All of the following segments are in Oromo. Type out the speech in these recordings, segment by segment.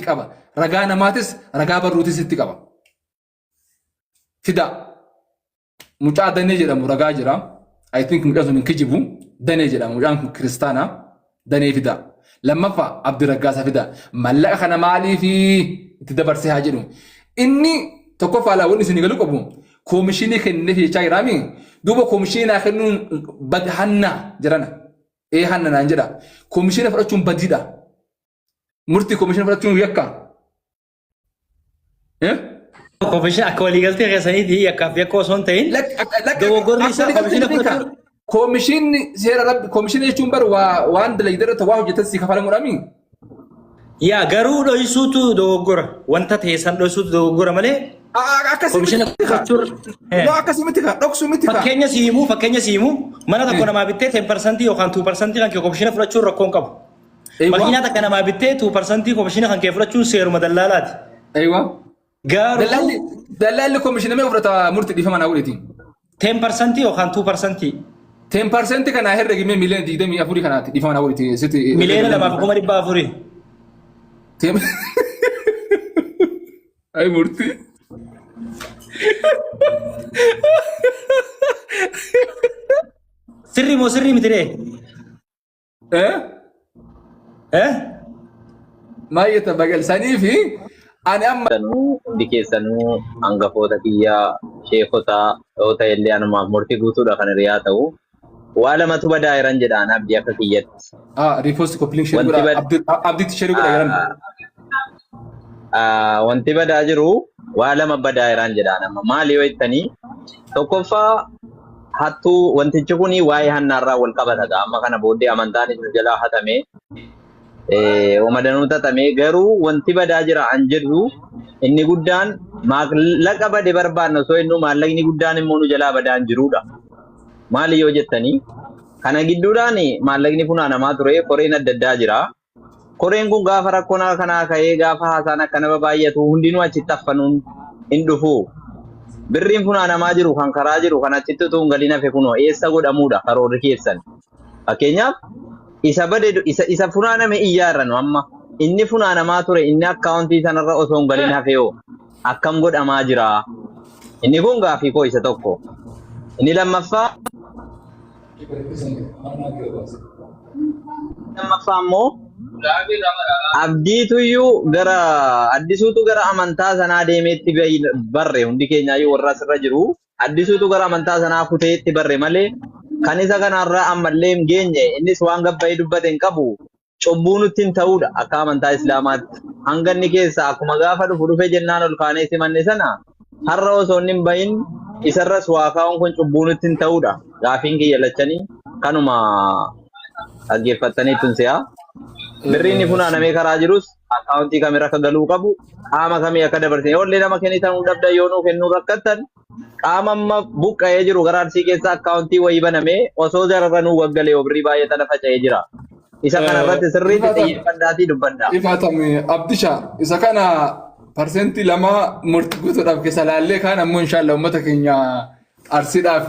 qaba. Ragaa namaatis ragaa barruutis itti qaba. Fida. Mucaa danee jedhamu ragaa jira. I think mucaan sun hin kijibu. Danee jedhama mucaan kun kiristaana. Danee fida. Lammaffaa Abdi Raggaasaa fida. Mallaqa kana maaliif itti dabarsee haa jedhu. Inni tokkoffaa laawwan isin galuu qabu. Koomishinii kenneef jechaa jiraami. Duuba koomishinii kennuun badi hanna jirana. Hanna naan jedha. Koomishinii fudhachuun badiidha. Murtii koomishinii fudhachuun yakka. Koomishinii akka waliigaltee keessaniiti yakkaaf yakka osoo hin ta'in dogoggorri isaa koomishinii fudhachuun. Koomishinii seera rabbi koomishinii jechuun bar waan dalagdee waa hojjetan si kafalamuudhaami. Yaa garuu dho'isuutu dogoggora. Wanta ta'e san dho'isuutu dogoggora malee. Fakkeenya siimuu mana tokko namaa bittee 10% yookaan 2% kan kee koomishinii fudhachuun rakkoon qabu. Makiinaa takka namaa bittee 2% koomishinii kan kee fudhachuun seeruma dallaalaati. Garuu dallaalli koomishinii mee fudhata murtii dhiifama naa godheeti. 10% yookaan 2%. 10% kana herregimee miliyoona 24 kanaatti dhiifama naa godheeti. Miliyoona 2,400. Ay murtii. Sirri miti dee. Maayyata bagalsanii fi ani amma hundi keessanuu hangafoota kiyyaa sheekota yoo ta'e illee anumaaf murtii guutuudha kan hiriyaa ta'u waa lamatu badaa jiran jedhaan abdii akka kiyyatti. Riipost koppiliin shee godha abdiitti shee godha jiran. Wanti badaa jiru waa lama badaa jiran jedhaan amma maali yoo jettanii tokkoffaa hattuu wantichi kuni waa'ee hannaarraa wal qabata amma kana booddee amantaan nu jalaa hatame Wamadanuu tatamee garuu wanti badaa jira an jedhu inni guddaan maallaqa bade barbaanna osoo inni maallaqni guddaan immoo nu jalaa badaan jirudha. Maali yoo jettanii kana gidduudhaan maallaqni funaanamaa ture koreen adda addaa jira. Koreen kun gaafa rakkoonaa kanaa ka'ee gaafa haasaan akkana baay'atu hundinuu achitti affanuun hin dhufu. Birriin funaanamaa jiru kan karaa jiru kan achitti utuu hin galiin hafe kunoo eessa godhamuudha karoorri keessan. Fakkeenyaaf isa bade isa funaaname iyyaarranu amma inni funaanamaa ture inni akkaawuntii sanarra osoo hin galiin hafe yoo akkam godhamaa jira. Inni kun gaafii koo isa tokko. Inni lammaffaa ammoo abdiituyyuu gara addisuutu gara amantaa sanaa deemeetti barre hundi keenyaayyuu warra asirra jiru addisuutu gara amantaa sanaa kuteetti barre malee kan isa kanarraa ammallee hin geenye innis waan gabbayee dubbate hin qabu cubbuu nutti hin ta'uudha akka amantaa islaamaatti hanganni keessa akkuma gaafa dhufe jennaan ol kaanee simanne sana har'a osoo hin bahin isarras waa kaa'uun kun cubbuu nutti hin ta'uudha gaafiin kiyya lachanii kanuma dhaggeeffattanii tunsiyaa. Birriin funaanamee karaa jirus akkaawuntii kamira akka galuu qabu qaama kamii akka dabarsine yoollee nama kennitan dhabda yoo nuu kennuu rakkattan qaama amma buqqa'ee jiru gara arsii keessa akkaawuntii wayii banamee osoo jararra nuu gaggalee birrii baay'ee tana faca'ee jira. Isa kanarratti sirriitti xiyyeeffannaatii dubbaddaa. Ifaatame Abdishaa isa kana parsentii 2 murtii guutuudhaaf keessa laallee kaan ammoo inshaalla uummata keenya arsiidhaaf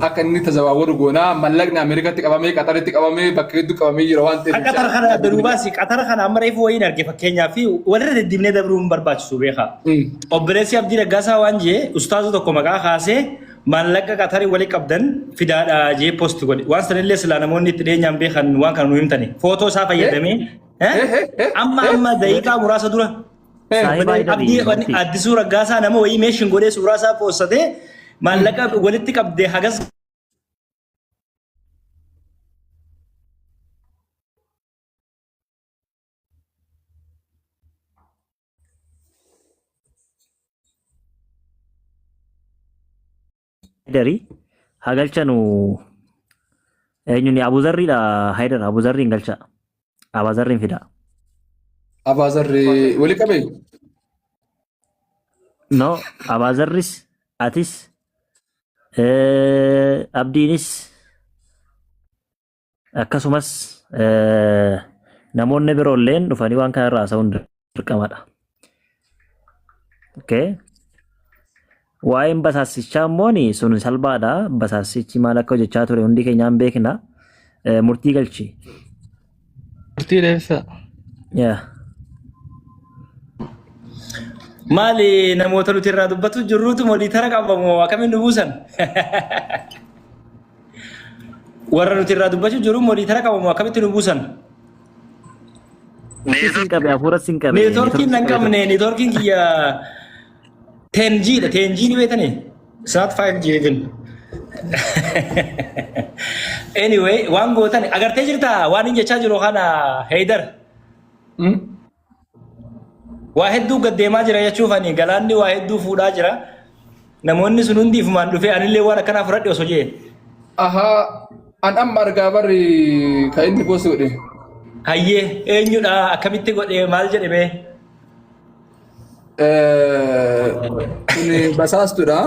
akka inni tazawaawaru goonaa mallaqni Ameerikaatti qabamee Qataritti qabamee bakka hedduu qabamee jira waan ta'eef. Qatar kana daruubaasi Qatar kana amma reefu wayiin arge fakkeenyaaf walirra deddeebinee dabruun barbaachisu beekaa. Obboleessi Abdii Raggaasaa waan jee ustaaza tokko maqaa kaasee maallaqa Qatarii walii qabdan fidaadha jee poosti godhe waan sanillee silaa namoonni itti dhiyeenyaan beekan waan kana nu himtani footoo isaa fayyadamee amma daqiiqaa muraasa dura Abdii Addisuu Raggaasaa nama wayii meeshin godhee suuraa isaa poosatee maallaqa walitti qabdee hagas dari hagalchanu eenyuni Abuzarri la Haidar Abuzarri galcha Abuzarri fida Abuzarri wali qabe no Abuzarris atis Abdiinis akkasumas namoonni biroolleen dhufanii waan kana irraa haasa'uun dirqamadha. Okay. Waa'een basaasichaa immoo sun salphaadha. Basaasichi maal akka hojjechaa ture hundi keenyaan beekna. Murtii galchi. Murtii dheessa. Yeah. Maali namoota nuti irraa dubbatu jirruutu moniitara qabamoo akkamiin nu buusan? Warra nuti irraa dubbachuu jiru moniitara qabamoo akkamitti nu buusan? Sin qabe hafuura sin qabe. Neetworkiin nan qabne neetworkiin kiyya 10G dha 10G ni beekani? It's not 5G even. Anyway, waan gootan agartee jirta waan hin jechaa jiru kana Haydar. Waa hedduu gaddeemaa jira jechuuf ani galaanni waa hedduu fuudhaa jira. Namoonni sun hundi ifumaan dhufee anillee waan akkanaa fudhadhe osoo jee. Aha, an amma argaa barri kan inni boos godhe. Hayyee eenyudha akkamitti godhe maal jedhame? Kuni basaastuudha.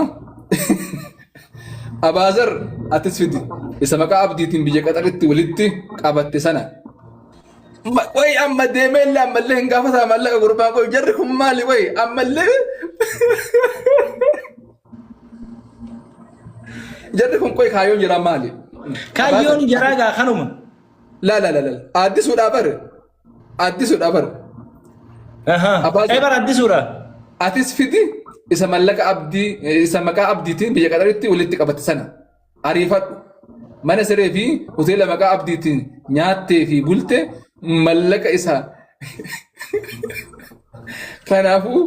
Abaazar atis fidi. Isa maqaa abdiitiin biyya qaxaritti walitti qabatte sana. Wai amma deemee illee ammallee hin gaafata mallaqa gurbaan koo jarri kun maali wai ammallee jarri kun koi kaayyoon jira maali? Kaayyoon jaraa gaa kanuma. La addisuudha bar addisuudha bar. Bar addisuudha. Atis fidi isa mallaqa abdii isa maqaa abdiitiin biyya qaxaritti walitti qabatte sana ariifadhu mana siree fi hoteela maqaa abdiitiin nyaattee fi bulte mallaqa isaa kanaafuu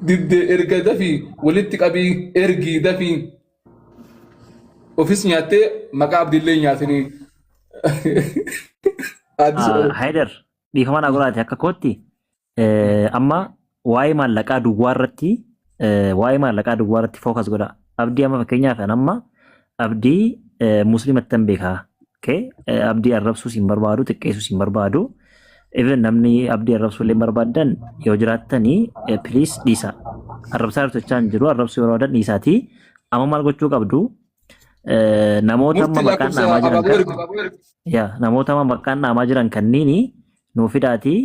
diddee erga dafii walitti qabii ergii dafii ofis nyaattee maqaa abdiillee nyaatanii Haydar dhiifamaan aguraati akka kootti amma waa'ee maallaqaa duwwaa irratti fookas godha. Abdii amma fakkeenyaaf amma abdii musliimatti hin beekaa. Abdii arrabsuus hin barbaadu, xiqqeessuus hin barbaadu. Even namni abdii arrabsuu illee barbaadan yoo jiraattanii please dhiisa. Arrabsaa jirtochaa hin jiru, arrabsuu yeroo wadan dhiisaatii. Amma maal gochuu qabdu? Namoota amma maqaan dhaamaa jiran kanniini nuu fidaatii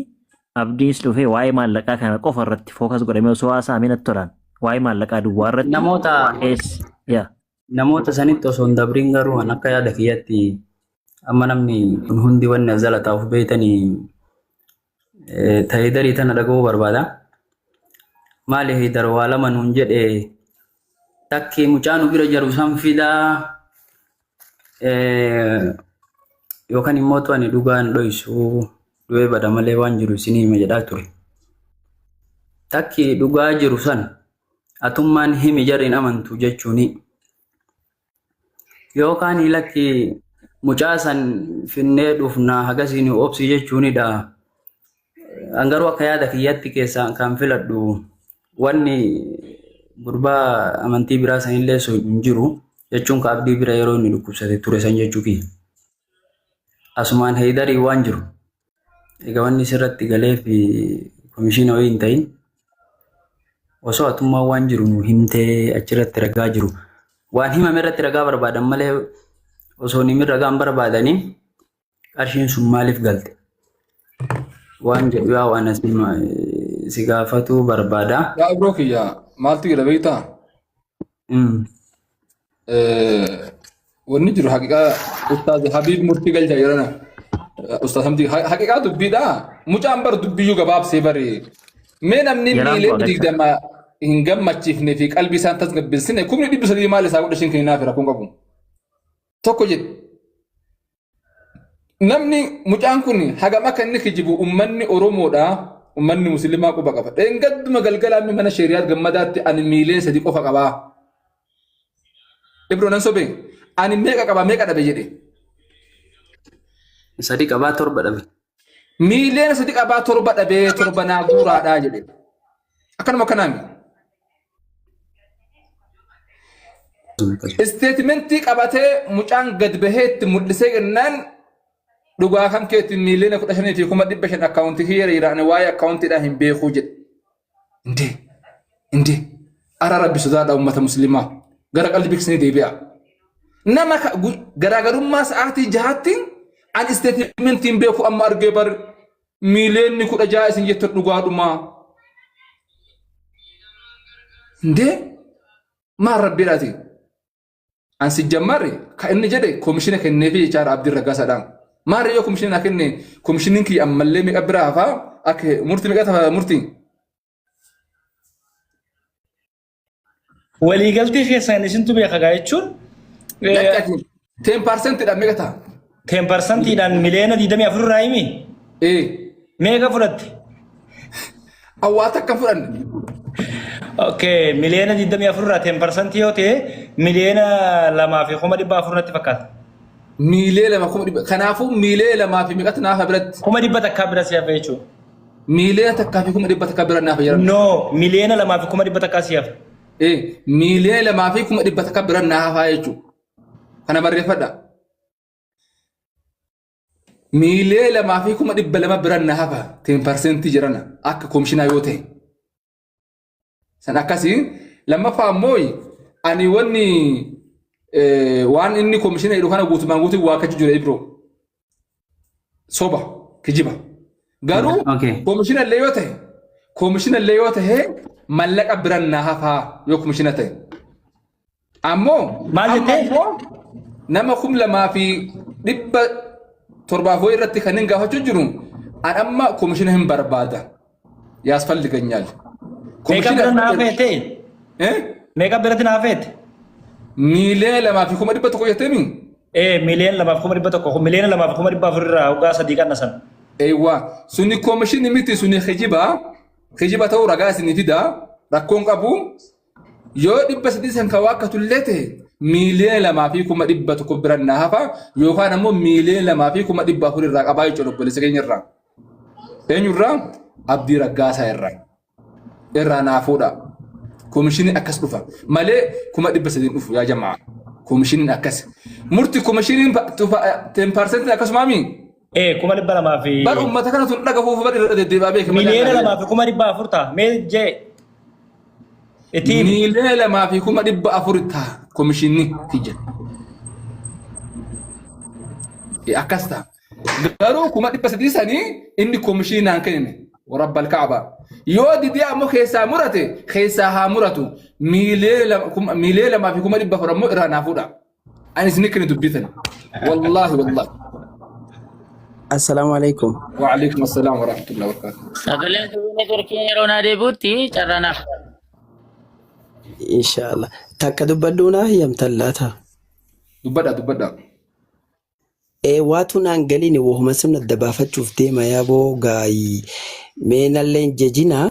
abdiis dhufee waa'ee maallaqaa kana qofa irratti fookas godhamee osoo haasa'amee natti tolaan. Waa'ee maallaqaa duwwaa irratti. Namoota sanitti osoo hin dabriin garuu an akka yaada kiyyaatti amma namni kun hundi wanni as jala taa'uuf beeytanii Haydarii tana dhaga'uu barbaada. Maali Haydar waa lama nuun jedhe takki mucaa nu bira jiru san fidaa yookaan immoo ani dhugaan dho'isu du'ee bada malee waan jiru isinii hima jedhaa ture. Takki dhugaa jiru san atummaan himi jarriin amantu jechuuni. Yookaan lakki mucaa san finnee dhufnaa hagasiin obsi jechuunidha. Angaruu akka yaada kiyyaatti keessaa kan filadhu wanni gurbaa amantii biraa sanillee so hin jiru jechuun ka abdii bira yeroo inni dhukkubsate ture san jechuu kiyya. Asumaan Haydarii waan jiru. Egaa wanni sirratti galee fi komishiina wayii hin ta'in osoo atummaa waan jiru nu himtee achirratti ragaa jiru. Waan himame irratti ragaa barbaadan malee osoo nimi ragaa hin barbaadanii qarshiin sun maaliif galte? Waan jedhu yaa waan si gaafatu barbaada. Yaa biroo kiyya maaltu jedha beektaa? Wanni jiru haqiqaa Ustaaz Habiib Murtii galcha jedhana. Ustaaz Hamdi haqiqaa dubbiidha. Mucaan bar dubbiyyuu gabaabsee bare. Mee namni miilee digdama hin gammachiifne fi qalbii isaan tasgabbeessine kumni 300 maal isaa godha shin kennaaf rakkoon qabu. Tokko jedhe. Namni mucaan kun hagam akka inni kijibu ummanni Oromoodha. Ummanni Musliimaa quba qaba. Dheengadduma galgalaa mana shari'aat gammadaatti ani miilee sadi qofa qabaa. Ibro nan sobe ani meeqa qaba meeqa dhabe jedhe. Sadi qabaa torba dhabe. Miileen sadi qabaa torba dhabe torba naa guuraadhaa jedhe. Akkanuma akkanaami. Isteetimentii qabatee mucaan gad baheetti mul'isee jennaan dhugaa kan keetti miileen 15,500 akkaawuntii hiriiraan waa'ee akkaawuntiidhaan hin beekuu jedhe. Indee ara rabbi sodaadha uummata musliimaa gara qalbii biqilsanii deebi'a. Nama garaagarummaa sa'aatii jahaatti ani isteetimentiin beeku amma argee bar miileen 16 isin jettu dhugaadhumaa. Indee maal rabbiidhaati? Ansi jammarri kan inni jedhe koomishina kenneefi jechaadha Abdii Raggaasaadhaan. Maarri yoo koomishina kenne koomishiniin kiyya ammallee meeqa biraa hafaa akka murtii meeqa tafa murtii? waliigaltee keessan isintu beeka jechuun Lakkati 10% dha meeqa ta'a? 10%dhaan miliyoona 24 irraa himi meeqa fudhatte? Awwaata akka fudhanne. Okay, miliyoona 24 irraa 10% yoo ta'e miliyoona 2,400 natti fakkaata. Miilee lama kuma dhibba. Kanaafuu miilee lamaa fi meeqatu naafa biratti? 100 takkaa bira siyaaf jechuudha. Miilee takkaa fi 100 takkaa bira naafa jedhama. No, miliyoona 2,100 takkaa siyaaf. Miilee lamaa fi 100 takkaa bira naafa jechuudha. Kana barreeffadha. Miilee lamaa fi 200 bira naafa 10% jirana akka komishinaa yoo ta'e. San akkasii lammaffaa immoo ani wanni waan inni komishina jedhu kana guutumaan guutuu waa kachi jira ibro soba kijiba garuu komishina illee yoo ta'e mallaqa biran na hafaa yoo komishina ta'e ammoo maal jettee nama 2,700 irratti kan hin gaafachuu jiru an amma komishina hin barbaada yaasfalliganyal meeqa biran na hafeete meeqa biratti na hafeete miilee lamaa fi 100 jettemi miliyoona 2,100 miliyoona 2,400 irraa hoggaa sadii qannasan eeywa suni komishini miti suni kijiba ta'uu ragaa isinii fida rakkoon qabu yoo 300 san ka waakkatu illee ta'e miilee lamaa fi 100 biran na hafa yookaan ammoo miilee lamaa fi 400 irraa qabaa jechuudha obboleessa keenya irraa eenyurraa Abdii Raggaasaa irraa naafuudha. Komishiniin akkas dhufa malee 300 dhufu yaa jamaa komishiniin akkas murti komishiniin 10% akkasumaami 200 fi bar ummata kana tun dhaga fuufu bar deddeebaa beeka miliyoona 2,400 ta'a mee jee itti miilee 2,400 ta'a komishinni tijja akkas ta'a garuu 300 sanii inni komishinaan kenne ورب الكعبة يودي دي أمو خيسا مرته خيسا ها مرته ميلي لما فيكم أدب فرمو إرانا فودا أنا سنكني دبيتن والله السلام عليكم. وعليكم السلام ورحمة الله وبركاته. Sagaleen duwwaa Turkii yeroo na deebi'utti carraan إن شاء الله. تكدبدونا هي متلاتها. دبدا. واتو نانجليني وهم سمنا الدبافة شوف ديما يابو غاي من اللين ججينا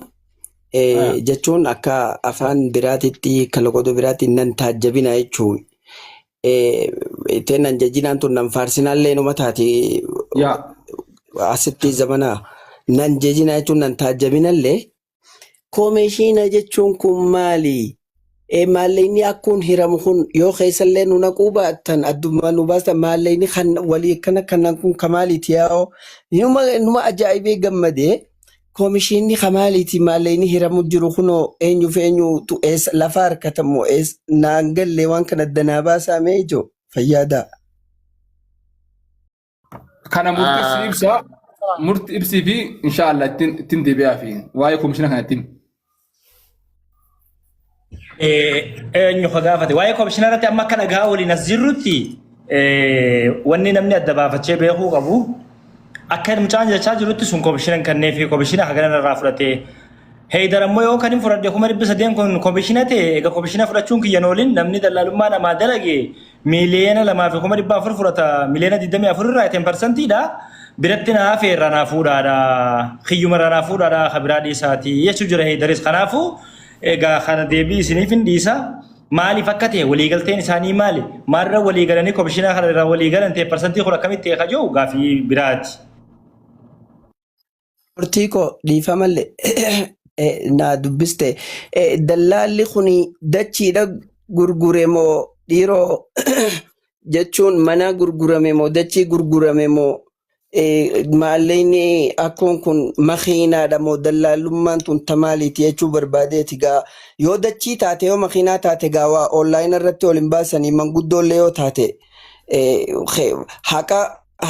جتون أكا أفان براتي كالوكودو براتي ننتاجبين أيشو تنان ججينا أنتو ننفارسنا اللين ومتاتي أستي زمانا نان ججينا أيشو ننتاجبين اللي كوميشينا جتون كمالي maallayni akkuun hiramu kun yoo keessallee nu naquu baattan addummaa nu baastan maallayni kan walii akkana kanaan kun kamaaliiti yaa'oo numa ajaa'ibee gammadee koomishinni kamaaliiti maallayni hiramu jiru kunoo eenyuuf eenyuutu lafa harkatamu naan gallee waan kana danaa baasaamee ijoo fayyaadaa. Kana murti ibsii fi inshaallah ittiin deebi'aa fi waa'ee koomishina kana ittiin. Eenyu gaafate waa'ee koomishina irratti amma kana gaa waliin as jirrutti wanni namni adda baafachee beekuu qabu akka mucaan jechaa jirutti sun koomishina kannee fi koomishina hagana irraa fudhatee heydar ammoo yoo kan hin fudhadhe 300 kun koomishina ta'e egaa koomishina fudhachuun kiyyan ooliin namni dallaalummaa namaa dalage miliyoona 2,400 fudhata miliyoona 24 irraa 10% dha biratti naafee irraa naafuudhaadha kiyyuma irraa naafuudhaadha kabiraa dhiisaatii jechuu jira heydaris kanaafuu egaa kana deebii isiniif hin dhiisa maaliif akka ta'e waliigalteen isaanii maali maalirra waliigalanii koomishina kana irraa waliigalan 10% kun akkamitti eeka jiru gaafii biraati. Murtiiko dhiifamallee naa dubbiste dallaalli kuni dachiidha gurgure moo dhiiroo jechuun mana gurgurame moo dachii gurgurame moo maallayni akkuun kun makiinaadha moo dallaalummaan tun tamaaliiti jechuu barbaadeeti gaa yoo dachii taate yoo makiinaa taate gaa waa onlaayinii irratti ol hin baasanii manguddoollee yoo taate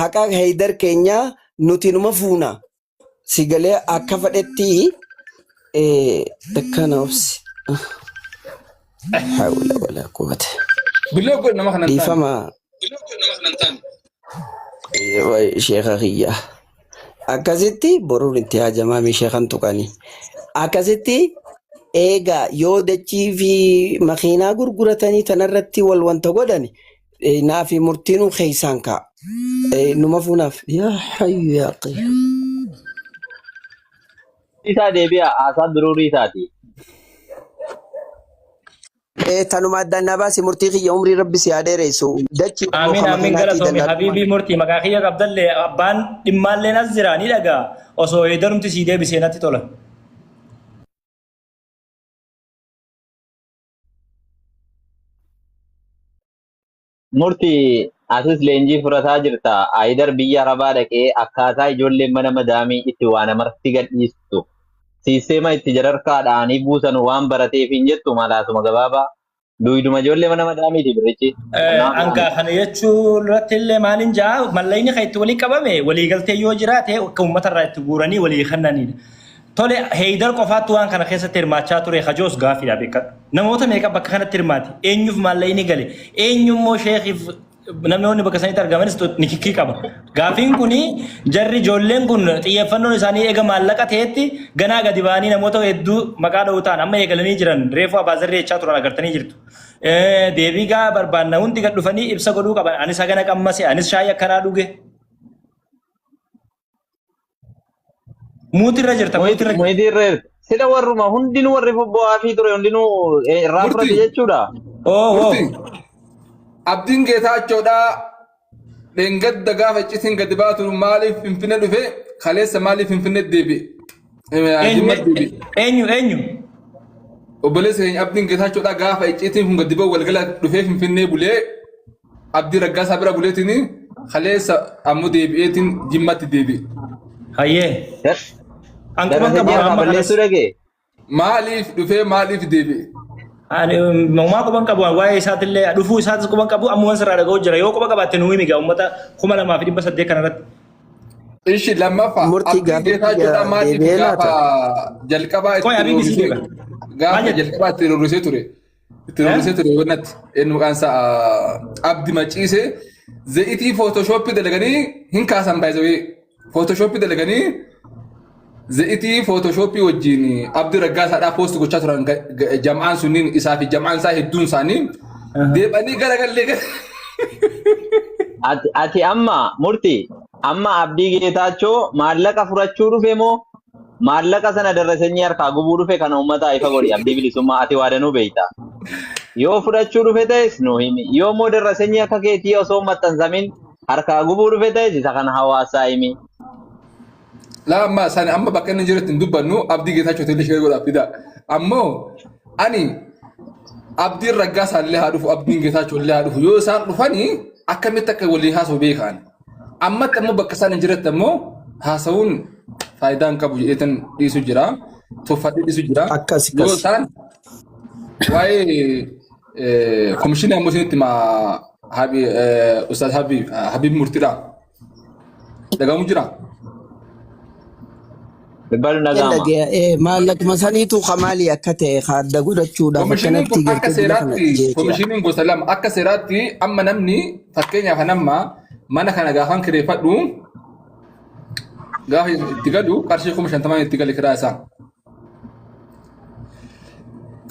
haqa heydar keenyaa nuti numa fuuna sigalee akka fadhetti dakkana obsi hawla wala quwwata Biloo godh nama kanan dhiifama sheekha kiyya akkasitti boruun itti haajamaami sheekhan tuqanii akkasitti eegaa yoo dachii fi makiinaa gurguratanii tanarratti wal wanta godhani naafi murtiinuu keessaan ka'a. Numa fuunaaf yaa hayyu yaa qayyum. Isaa deebi'a haasaa biruurii isaati. Tanuma addaan baasi murtii kiyya umrii rabbi si haa dheeressu. Dachii Amiin galatoomi habiibii murtii maqaa kiyya qabdallee abbaan dhimmaallee as jira ni dhagaa osoo heedarumti sii deebisee natti tola. Murtii asis leenjii fudhataa jirta. Aayidar biyya Arabaa dhaqee akkaataa ijoolleen mana madaamii itti waan amartii gadhiistu. Siisteema itti jararkaadhaanii buusan waan barateef hin jettu malaasuma gabaabaa. Duwiduma ijoollee mana madaamiiti birichi. Angaa kana jechuun irratti illee maaliin jaa mallayni kan itti walii qabame waliigaltee yoo jiraate akka uummatarraa itti guuranii walii kennanidha. Tole heydar qofaatti waan kana keessatti hirmaachaa ture hajoos gaafiidha beekadhu. Namoota meeqa bakka kanatti hirmaate eenyuuf mallayni gale eenyummoo sheekiif namoonni bakka sanitti argamanis nikikkii qaba. Gaafiin kuni jarri ijoolleen kun xiyyeeffannoon isaanii eega maallaqa ta'etti ganaa gadi ba'anii namoota hedduu maqaa dha'uu ta'an amma eegalanii jiran reefu abaazarree jechaa turan agartanii jirtu. Deebii gaa barbaanna hundi gad dhufanii ibsa godhuu qaban anis hagana qammase anis shaayii akkanaa dhuge. Muutirra jirta muutirra sida warruma hundinuu warri bobba'aa fi ture hundinuu irraa fudhate jechuudha. Abdiin Geetaachoodha dheengadda gaafa iccitiin gadi baatu maaliif Finfinnee dhufe kaleessa maaliif Finfinnee deebi'e? Eenyu? Obboleessa keenya Abdiin Geetaachoodha gaafa iccitiin kun gadi ba'u walgala dhufee Finfinnee bulee Abdii Raggaasaa bira buleetiin kaleessa ammoo deebi'eetiin Jimmatti deebi'e. Hayyee. Gara seenyaa balleessuu dhagee. Maaliif dhufee maaliif deebi'e? Uumaa quban qabu waa'ee isaatillee dhufuu isaatis quban qabu amma waan sirraa dhaga'u jira yoo quba qabaatte nuu himi gaa uummata 2,200 kanarratti. Ishi lammaffaa Abdiin Geetaachoodha maaliif gaafa jalqabaa itti roorrisee ture. Itti roorrisee ture wannatti eenyu maqaan isaa Abdi Maciisee za'itii footooshooppii dalaganii hin kaasan baay'ee footooshooppii dalaganii za'itii footooshooppii wajjin Abdii Raggaasaadhaa poosti gochaa turan jam'aan sunniin isaa fi jam'aan isaa hedduun isaanii deebanii garagallee Ati amma murtii amma Abdii Geetaachoo maallaqa furachuu dhufe moo maallaqa sana darrasenyi harkaa gubuu dhufe kana uummataa ifa godhi Abdii bilisummaa ati waadanuu beeyta. Yoo fudhachuu dhufe ta'es nu himi yoo moo darrasenyi akka keetii osoo maxxansamin harkaa gubuu dhufe ta'es isa kana hawaasaa himi. Lama sana amma bakka inni jirutti hin dubbannu Abdii Geetaachoo illee shee godhaaf fida. Ammoo ani Abdiin Raggaasaa illee haa dhufu Abdiin Geetaachoo illee haa dhufu yoo isaan dhufanii akkamitti akka walii haasa'u beekan. Ammatti ammoo bakka isaan hin jiretti ammoo haasa'uun faayidaa hin qabu jedheetan dhiisu jira. Tuffadhee dhiisu jira. Yoo isaan waa'ee komishinii ammoo isinitti Ustaaz Habib Murtiidha. Dhagahamu jira. Maallaquma saniitu kamaalii akka ta'e haadda godhachuudhaaf akkanatti komishiniin gosa lama akka seeraatti amma namni fakkeenyaaf nama mana kana gaafan kireeffadhu gaafa itti galu qarshii 50,000 itti gali kiraa isaa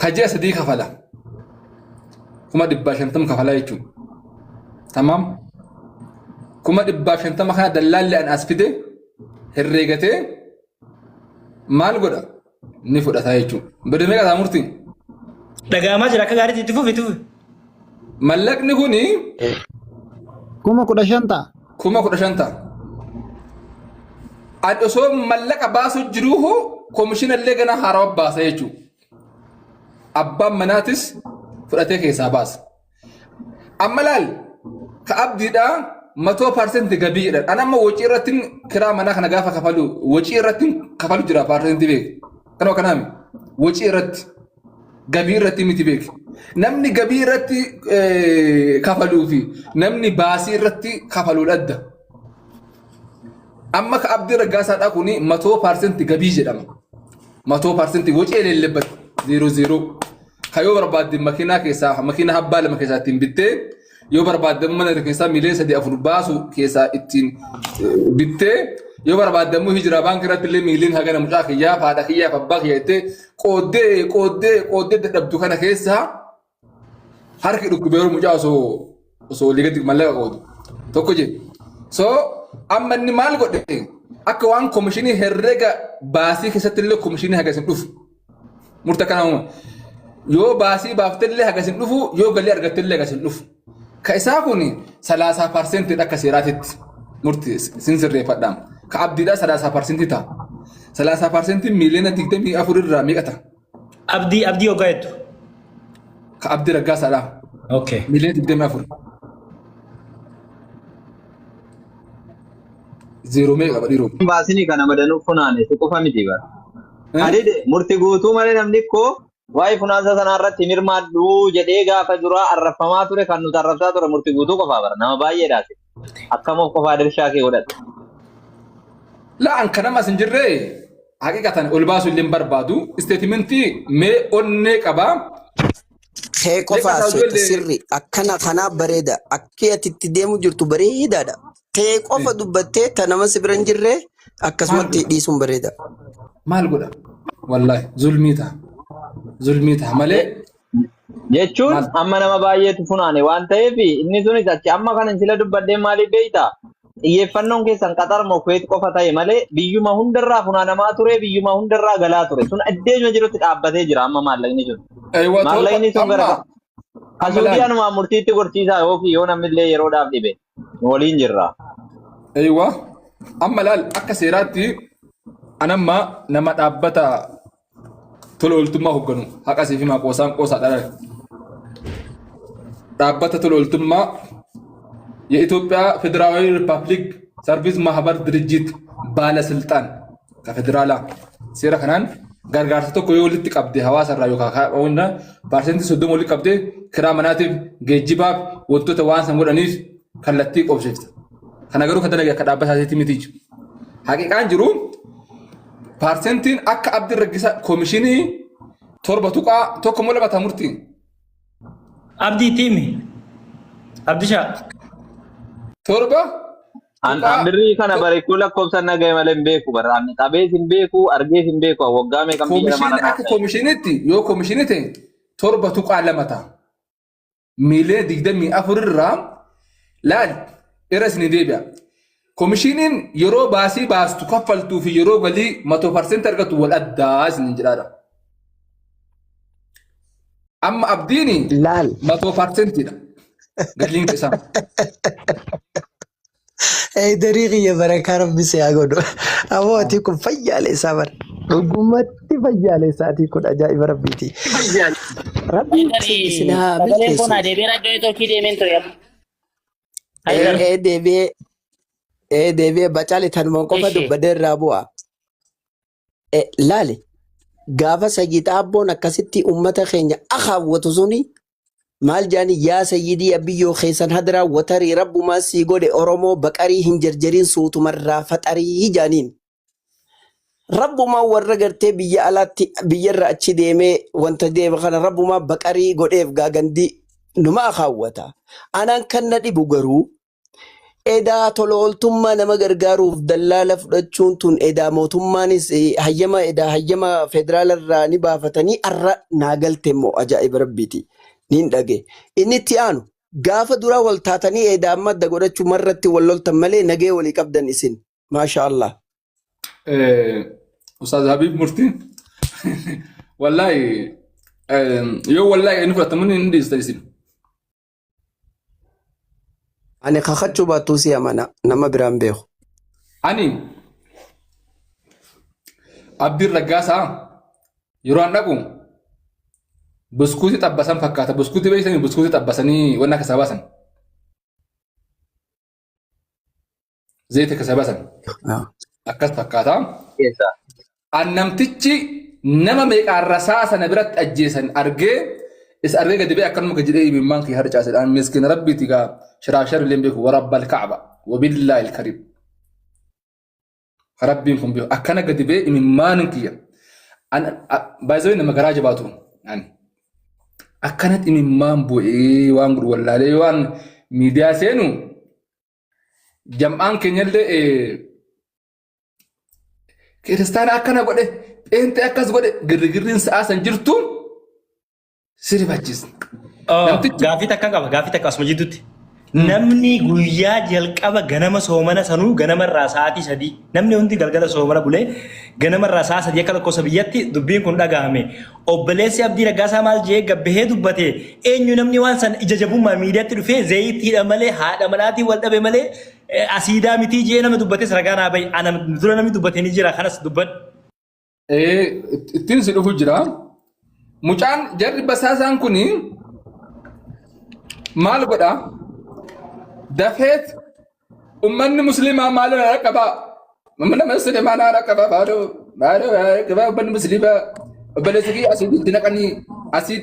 kajee sadii kafala 150 kafala jechuun tamam 150 kana dallaalli an as fide herreegatee maal godha ni fudhata jechuun badamee qataa murtiin dhagaamaa jira akka gaariitti itti fufi mallaqni kuni 15,000 ta'a. 15,000 ta'a. Ani osoo mallaqa baasu jiruuhu komishinallee gana haarawaa baasa jechuudha. Abbaan manaatis fudhatee keessaa baasa. Amma laal ka abdiidhaa 100% gabii jedhan. Ani amma wacii irratti kiraa manaa kana gaafa kafalu wacii irratti kafalu jira paarsentii beeku. Kanoo kanaami wacii irratti gabii irratti miti beeku. Namni gabii irratti kafaluu fi namni baasii irratti kafaluu adda. Amma ka Abdii Raggaasaadhaa kuni 100% gabii jedhama. 100% wacii eleellebbatu 00. Kayoo barbaadde makiinaa keessaa makiinaa habbaa lama keessaa ittiin bittee yoo barbaadde mana keessaa miilee 3-4 baasu keessaa ittiin bittee yoo barbaadamu hijira baankii irratti illee miiliin hagana mucaa kiyyaa haadha kiyyaa abbaa kiyyaa itti qooddee dadhabdu kana keessa harki dhukkubee mucaa osoo ligatti mallaqa qoodu tokko je so amma inni maal godhe akka waan komishinii herrega baasii keessatti illee komishinii hagasin dhufu murta kana yoo baasii baaftee illee hagasin dhufu yoo galii argattee illee hagasin dhufu ka isaa kun 30% akka seeraatitti murti sinsirreeffadhaam ka abdiidha 30% ta'a 30% miiliyoona 24 irraa meeqata abdii hoggaa jettu ka abdii raggaasaadha okay miiliyoona 24 zero meeqa badhiiroo Baasini kana madanuu funaane si qofa miti bara. Adide murti guutuu malee namni koo waa'ee funaansa sanaa irratti hirmaadhu jedhee gaafa duraa arraffamaa ture kan nuti arrabsaa ture murti guutuu qofaa bara nama baay'eedhaati. Akkamiif qofaa dirshaa kee godhate. La'aan kanamas hin jirre haqiqatan ol baasuu illee barbaadu isteetimentii mee onnee qabaa. Kee qofaa sirri akkana kanaa bareeda akka ati itti deemu jirtu bareedaadha. Kee qofa dubbattee ta nama si bira hin jirre akkasumatti dhiisuun bareeda. Maal godha? Wallaahi zulmii ta'a malee. Jechuun amma nama baay'eetu funaane waan ta'eef inni sunis achi amma kana sila dubbadhee maaliif beektaa? Xiyyeeffannoon keessan qaxar mokuweet qofa ta'e malee biyyuma hundarraa funaanamaa ture biyyuma hundarraa galaa ture sun addeenya jirutti dhaabbatee jira amma maallaqni sun. Maallaqni sun gara Kasuudiyaanumaa murtiitti gorsiisaa yookiin yoo namnillee yeroodhaaf dhibe waliin jirra. Eeywa amma laal akka seeraatti anamma nama dhaabbata tola ooltummaa hoogganu haqasii fi maqoosaan qoosaadhaan dhaabbata tola ooltummaa የኢትዮጵያ ፌዴራላዊ ሪፐብሊክ ሰርቪስ ማህበር ድርጅት ባለስልጣን ከፌዴራላ ሴራ ከናን ጋርጋርሳ ቶኮ የወልት ቀብደ ሐዋሳ ራዮ ካካውና ፐርሰንት ሶዶም ወልት ቀብደ ክራ መናቲብ ጌጂባብ ወጥቶ ተዋንሰን ወደኒስ ከለቲ ኦብጀክት ከነገሩ ከተነገ ከዳበሳቲ ሚቲጅ ሐቂቃን ጅሩ ፐርሰንቲን አካ አብድ ረግሳ ኮሚሽኒ ቶርበቱቃ ቶኮ ሞለባ ተሙርቲ አብዲ ቲሚ አብዲሻ torba Birrii kana bareechuu lakkoofsan nagahee malee hin beeku bara qabees hin beeku argees hin beeku waggaa meeqan biyya mana akka komishinitti yoo komishinite torba tuqaa lama ta'a miiliyoona 24 irraa laal irra isin deebi'a komishiniin yeroo baasii baastu kaffaltuu fi yeroo galii 100% argatu wal addaa isin jedhaadha amma abdiini laal 100% dha galiin isaa dariiqi ya barakaa rabbi si haa godhu. Amootii kun fayyaalessaa bara. Dhugumatti fayyaalessaatii kun ajaa'iba rabbiiti. Rabbi isin haa Sagaleen kun adeemee raddoo tokkii deemeen ture. deebi'ee bacaali tanumaan qofa dubbadee irraa bu'a. Laali gaafa sagiixaa abboon akkasitti uummata keenya akaawwatu suni maal jaani yaa sayyidii abiyyoo keessan hadiraa watarii rabbumaa sii godhe oromoo baqarii hin jarjariin suutumarraa faxarii jaaniin. Rabbumaa warra gartee biyya alaatti biyyarra achi deemee wanta deema kana rabbumaa baqarii godheef gaagandii numa akaawwata. Anaan kan na dhibu garuu edaa tola ooltummaa nama gargaaruuf dallaala fudhachuun tun edaa mootummaanis hayyama federaalarraa ni baafatanii arra naagalte immoo ajaa'iba rabbiiti. Nin dhage inni itti aanu gaafa duraa wal taatanii edaa madda godhachuu marratti wal loltan malee nagee walii qabdan isin maasha Allah. Ustaz Habib Murti wallahi yoo wallahi inni fudhatamuun inni dhiista isin. Ani kakachuu baattuu si amana nama biraan beeku. Ani Abdiin Raggaasaa yeroo an dhaqu buskuutii xabbasan fakkaata. Buskuutii beeksanii buskuutii xabbasanii wanna akka baasan. Zayita akka baasan. Akkas fakkaata. Annamtichi nama meeqaan rasaa sana biratti ajjeesan argee isa argee gadi ba'e akkanuma gadi jedhee imimmaan kee harcaasedhaan miskiina rabbiiti gaa shiraashar illee beeku warabbal ka'aba wabillaa ilkariim. Rabbiin kun beeku akkana gadi ba'e imimmaan kiyya. Baay'ee nama garaa jabaatu. Akkanatti imimmaan bu'ee waan gurwallaalee waan miidiyaa seenu jam'aan keenyallee kiristaana akkana godhe pheenxee akkas godhe girgirriin sa'aa san jirtu sirbaachis. Gaafii takka qaba gaafii takka asuma jidduutti. Namni guyyaa jalqaba ganama soomana sanuu ganamarraa sa'aatii 3 namni hundi galgala soomana bulee ganamarraa sa'a 3 akka lakkoofsa biyyatti dubbiin kun dhagahame. Obboleessi Abdii Raggaasaa maal jee gabbahee dubbate eenyu namni waan san ija jabummaa miidiyaatti dhufee zayitiidha malee haadha manaatiin wal dhabe malee asiidaa mitii jee nama dubbates ragaa naa bahi ana dura namni dubbatee ni jira kanas dubbadhu. Ittiin si dhufu jira. Mucaan jarri basaasaan kuni maal godha? Dafeet ummanni muslimaa maal qaba? Ummanni muslimaa naara qaba baadoo qaba ummanni muslimaa obboleessi asiitti naqanii asii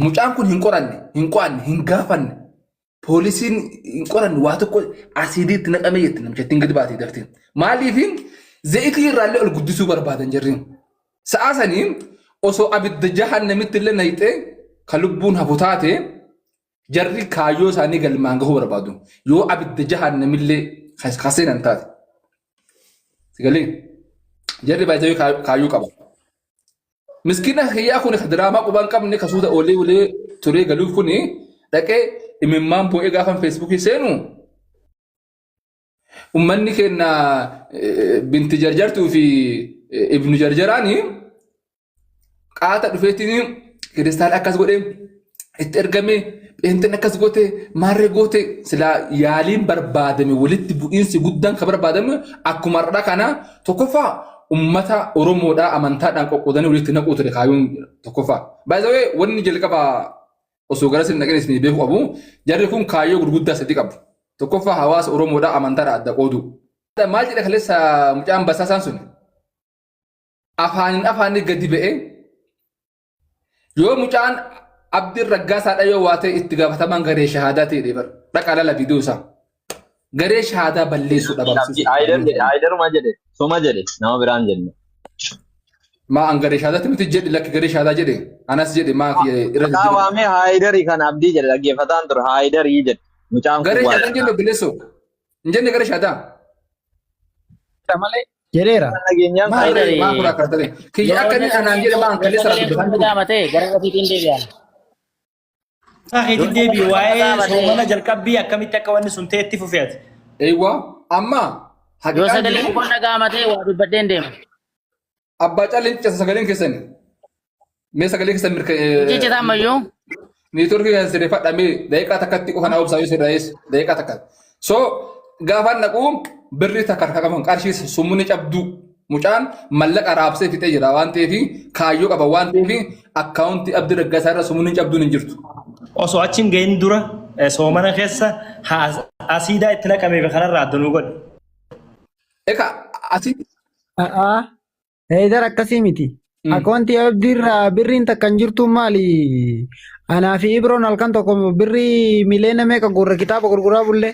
mucaan kun hin qoranne hin qo'anne hin gaafanne poolisiin hin qoranne waa tokko asiidiitti naqamee jetti namchattiin gadi baatee dafteen maaliifin zayitii irraallee ol guddisuu barbaadan jarriin sa'a sanii osoo abidda jahannamitti illee nayxee ka lubbuun hafu taate jarri kaayyoo isaanii galmaan gahuu barbaadu yoo abidda jahannamillee kaseenan taate sigalee jarri baay'ee kaayyoo qaba. Miskiina hiyyaa kun diraamaa qubaan qabne kasuuta olee turee galuuf kun dhaqee imimmaan bu'ee gaafan feesbuukii seenu ummanni keenya binti jarjartuu fi ibnu jarjaraanii qaata dhufeetiin kiristaanaa akkas godhee itti ergame pheenxeen akkas goote maarree goote silaa yaaliin barbaadame walitti bu'iinsi guddaan kan barbaadame akkuma har'a kana tokkoffaa ummata Oromoodhaa amantaadhaan qoqqoodanii walitti naquu ture kaayuun tokkoffaa. Baay'ee wanni jalqaba osoo gara sin naqeen isin beeku qabu jarri kun kaayyoo gurguddaa sadii qabu. Tokkoffaa hawaasa Oromoodhaa amantaadhaan adda qoodu. Maal jedha kaleessa mucaan basaasaan sun afaaniin gadi ba'ee yoo mucaan Abdii Raggaasaadha yoo waa ta'e itti gaafatamaan garee shahaadaa ta'e dhaqa lala viidiyoo isaa. Garee shahaadaa balleessuu dhabamsiisa. Haayidar maa jedhe? Soma jedhe nama biraan jenne. Maa an garee shahaadaatti miti jedhi lakki garee shahaadaa jedhe anas jedhe maa fi irra jedhe. Waamee Haayidarii kan Abdii jedhe dhaggeeffataan ture Haayidarii jedhe. Mucaan kun garee shahaadaa jenne bileessoo. Hin jenne garee shahaadaa. Malee jedheera. Haayidarii. Maa kuraa kartale. Kiyya akka inni anaan jedhe maa an kallee sara dubbatan. Gara ofiitiin deebi'an. Saaxiitiin deebi'u waa'ee soomana jalqabbii akkamitti akka wanni sun ta'etti fufeeti. Eewwa amma yoo sagaleen kun dhaga'amatee waa dubbadheen deema. Abbaa caalleen cicca sagaleen keessan mee sagalee keessan Ciccitaa ammayyuu. Niitoorkii kan siree fadhamee daqiiqaa takkatti qofaan haa'u ibsaa yoo sirrees daqiiqaa takka. So gaafaan naquu birri takka harka qaban qarshii summunni cabduu mucaan mallaqa raabsee fixee jira waan ta'eef kaayyoo qaba waan ta'eef akkaawuntii Abdii Raggaasaa irra summunni cabduun hin jirtu. Osoo achiin gahin dura soomana keessa asiidaa itti naqameef kanarraa addanuu godhe. Eka asii. Haayidar akkasii miti. Akkaawuntii Abdiirraa birriin takka hin jirtu maali? Anaa fi Ibroon halkan tokko birrii miliyoona meeqa gurra kitaaba gurguraa bullee?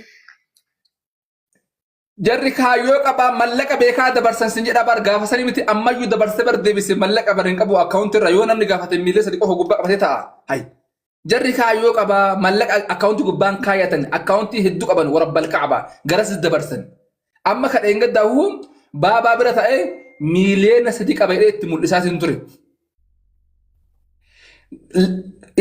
Jarri kaayyoo qabaa mallaqa beekaa dabarsan sin jedha bar gaafa sanii miti ammayyuu dabarsee bar deebisee mallaqa bar hin qabu akkaawuntii irra yoo namni gaafate miliyoona 3 qofa gubbaa qabatee ta'a. Hayi. Jarri kaayyoo qabaa mallaqa akkaawuntii gubbaan kaayatan akkaawuntii hedduu qaban warra balqa qabaa garas dabarsan. Amma kadheen gaddaa'uu baabaa bira ta'ee miliyoona 3 qabatee itti mul'isaa sin ture.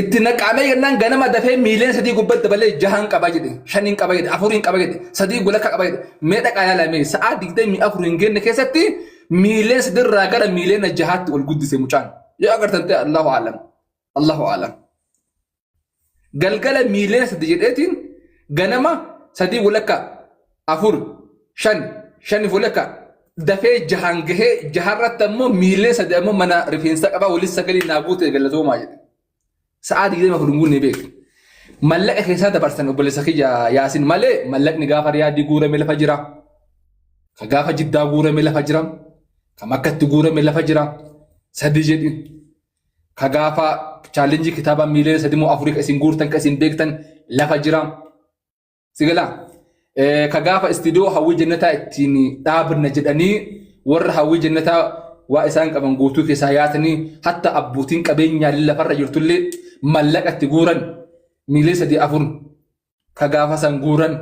Itti naqamee yennaan ganama dafee miliyoona 3 gubbatti dabalee 6 qaba jedhe 5 qaba jedhe 4 qaba jedhe 3 gulakka qaba jedhe mee dhaqaa yaalamee sa'aa 24 hin genne keessatti miliyoona 3 irraa gara miliyoona 6tti ol guddise mucaan. Yoo agartan ta'e Allahu a'lam. Allahu a'lam. Galgala miliyoona 3 jedheetiin ganama 3 gulakka 4 5 gulakka dafee 6 gahee 6 irratti ammoo miliyoona 3 ammoo mana rifeensa qaba walis sagalee naa guute galatoomaa jedhe. Sa'aa 24 ni beek. Mallaqa keessaa dabarsan obboleessa kiyya Yaasin malee mallaqni gaafa Riyaadii guurame lafa jira. Ka gaafa Jiddaa guurame lafa jira. Ka Makkatti guurame lafa jira. 3 jedhi. Ka gaafa chaalenjii kitaaba miliyoona 3 moo 4 ka isin guurtan ka isin beektan lafa jira. Sigala. Ka gaafa istiidiyoo hawwii jannataa ittiin dhaabna jedhanii warra hawwii jannataa waa isaan qaban guutuu keessaa yaatanii hatta abbootiin qabeenyaa lafarra jirtullee mallaqa itti guuran miliyoona 3-4 ka gaafa san guuran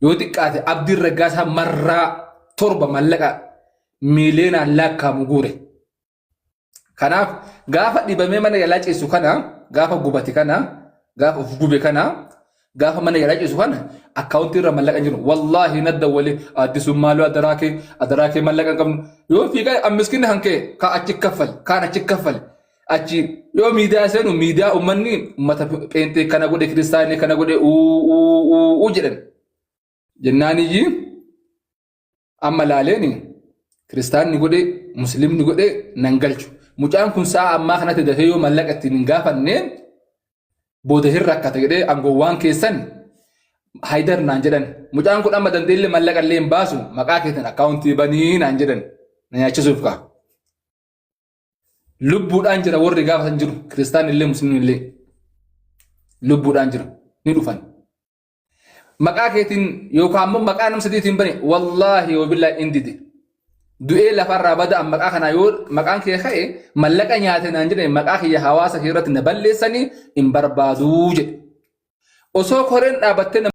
yoo xiqqaate Abdiin Raggaasaa marraa 7 mallaqa miileenaan lakkaa'amu guure. Kanaaf gaafa dhibamee mana yaalaa ciisu kana gaafa gubate kana gaafa of gube kana gaafa mana yaalaa ciisu kana akkaawuntii irra mallaqa jiru wallaahi nadda wali addisuun maaloo adaraakee mallaqa hin qabnu yoo fiigaa ammiskinni hankee kaa achi kaffal kaan achi kaffal achi yoo miidiyaa seenu miidiyaa ummanni ummata pheenxee kana godhe kiristaanii kana godhe uu jedhan jennaaniyyi amma laaleeni kiristaanni godhe muslimni godhe nan galchu. Mucaan kun sa'a ammaa kanatti dafee yoo mallaqa ittiin hin gaafanne booda hin rakkata jedhee aangoowwan keessan haydar naan jedhan. Mucaan kun amma dandeellee mallaqa illee hin baasu maqaa keessan akkaawuntii banii naan jedhan na nyaachisuuf kaa. Lubbuudhaan jira warri gaafatan jiru kiristaan illee musliimni illee lubbuudhaan jira ni dhufan. Maqaa keetiin yookaan immoo maqaa nama sadiitiin bane wallaahi wabillahi indide. Du'ee lafarraa bada maqaa kana yoo maqaan kee ka'e mallaqa nyaate naan jedhani maqaa kiyya hawaasa kee irratti na balleessanii hin barbaaduu jedhe. Osoo koreen dhaabattee